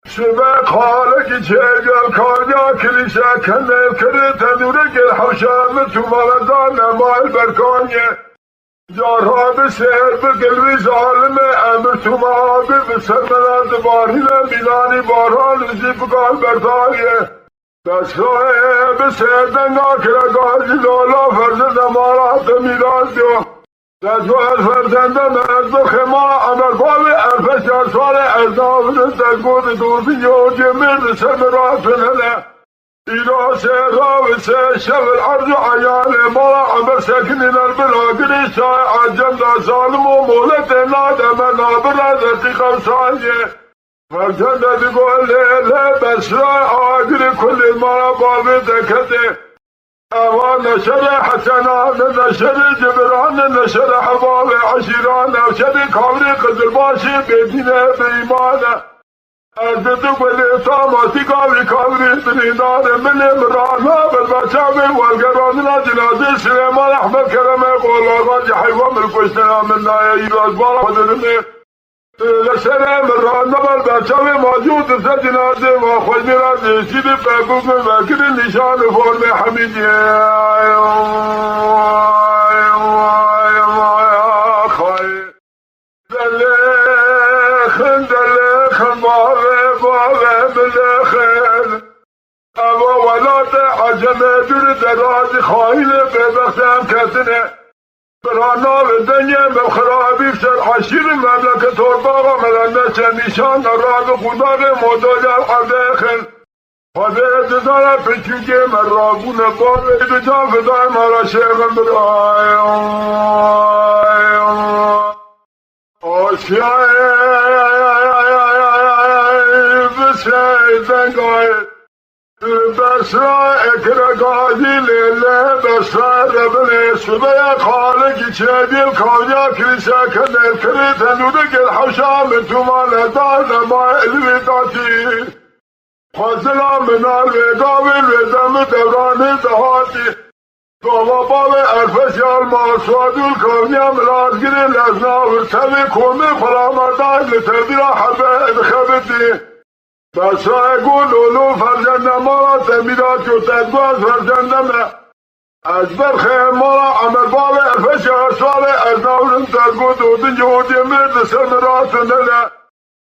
شبه خالق چهگل کاریا کلیشه کنه کره تنوره گل حوشام تو مالدان مال برکانیه جارها به سهر به گلوی ظالمه امر تو معابه به سرمنات بارینه میلانی باران رزی بگال برداریه دستگاه به سهر دنگا کرگازی لالا فرزند مالات میلان دیو دستگاه فرزنده مرد خما عمر باب ارفش سال ازناف دستگاه دوزی یو جمیر سمرات ننه اینا سهرها و سه شفر عرض عیال مالا عمر سکنین البلاگری شای عجم دا ظالم و مولت نادم نابر دقیقا سایه فرزنده دیگو لیله بسرای آگری کلی مالا بابی دکته اوان نشر حسنان نشر جبران نشر حباب عشیران نشر کامری قدرباشی بدینه بیمانه ازدو بلی ساماتی کامری بنیدان ملی مرانا بالبچاوی والگراننا جنازی سلیمان احمد کرمه قولاغا جحیوان بالکشتنا من نایه ایراز بالا خدرمی لسنه مرانا بالبچاوی موجود سه جنازی و خوش میرازی سیدی بگوگ وکر نشان فرم حمیدی خواهی دلخن بابه بلخن اما ولات عجمه دور درازی خواهیل ببختم کتنه برانا به دنیا بخرابی سر عشیر مملکت طرباغا ملنده چمیشان راز خداغ مداجر عدخن خدا دزاره پچونگی مرابون بابه دجا فدای مارا شیخن برای آشیای بسرا اکرگازی لیله بسرا ربنه شبه خالقی چه دیل کاجا کلیسه کنه کری تنوده گل حوشام تو مالدان ما علوی داتی خواستلا منال ویگاوی ویدم دورانی دهاتی بابا باب ارفشال ماسوادول کونیا ملازگیری لزنا ورسوی کومی خلامردان لتدیر حبه ادخبتی بسای گل اولو فرزنده مالا تمیدات و تدباز فرزنده از برخه مالا عمر باب ارفش ارسال از نورن تدگو دودن جهودی مرد سرمرات نده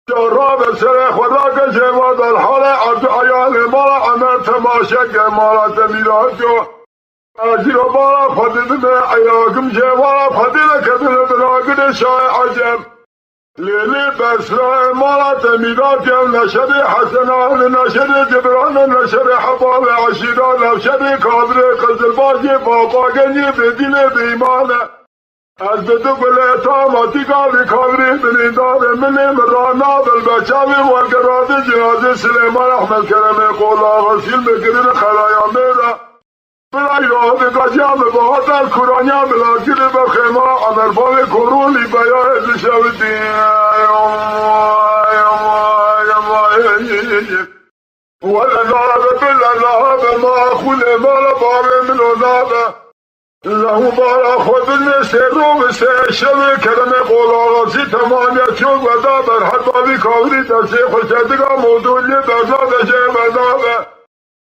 جارا به سر خدا که جواد الحال عبد عیال مالا عمر تماشک مالا تمیدات و ازیر مالا فدیدن عیاکم جوالا فدیده کدن بلاگن شای عجم لیلی بسرای مالا تمیدات نشد حسنان نشد جبران نشد حباب عشیران نشد کادر قزلباجی باباگنی بدین بیمانه از دو بلیتا ماتیگا بیکاوری بنیدان منی مرانا بالبچاوی والگراد جنازه سلیمان احمد کرمه قولا غسیل بگرین خلایا میره برای راه بگاجیان بباهاتر کرانیا بلاگیر بخیما عمربان کرولی بیای دشویدی ولناب بلناب ما خول مالا بابه منونابه له بارا خود نسته رو بسته شبه کرمه قولاغاسی تمامیت چون ودا بر حبابی کاوری دسته خوشدگا موضوعی بردادشه ودابه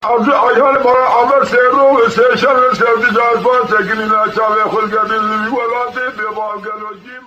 عبد عیال مرا عمر سیرو بسته شبه سفتی جازبان سکنین اچاوه خلقه بیزوی ولاتی بیبالگلوجی